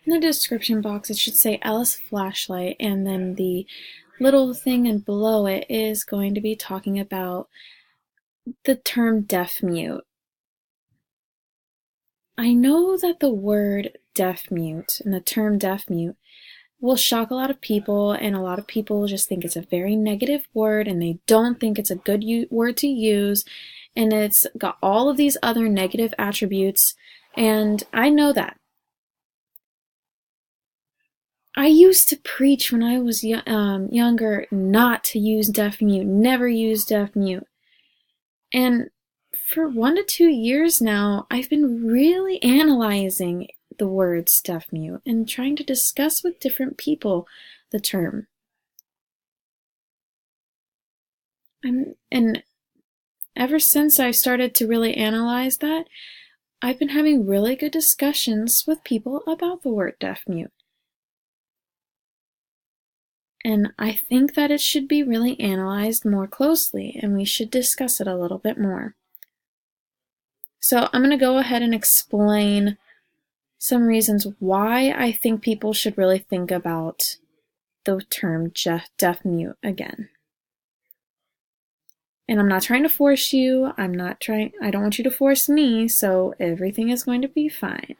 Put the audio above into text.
In the description box, it should say Ellis Flashlight, and then the little thing and below it is going to be talking about the term deaf mute. I know that the word deaf mute and the term deaf mute will shock a lot of people, and a lot of people just think it's a very negative word and they don't think it's a good word to use, and it's got all of these other negative attributes, and I know that. I used to preach when I was younger not to use deaf mute, never use deaf mute. And for 1 to 2 years now, I've been really analyzing the words deaf mute and trying to discuss with different people the term. And ever since I started to really analyze that, I've been having really good discussions with people about the word deaf mute. And I think that it should be really analyzed more closely, and we should discuss it a little bit more. So I'm going to go ahead and explain some reasons why I think people should really think about the term deaf mute again. And I'm not trying to force you. I don't want you to force me, so everything is going to be fine.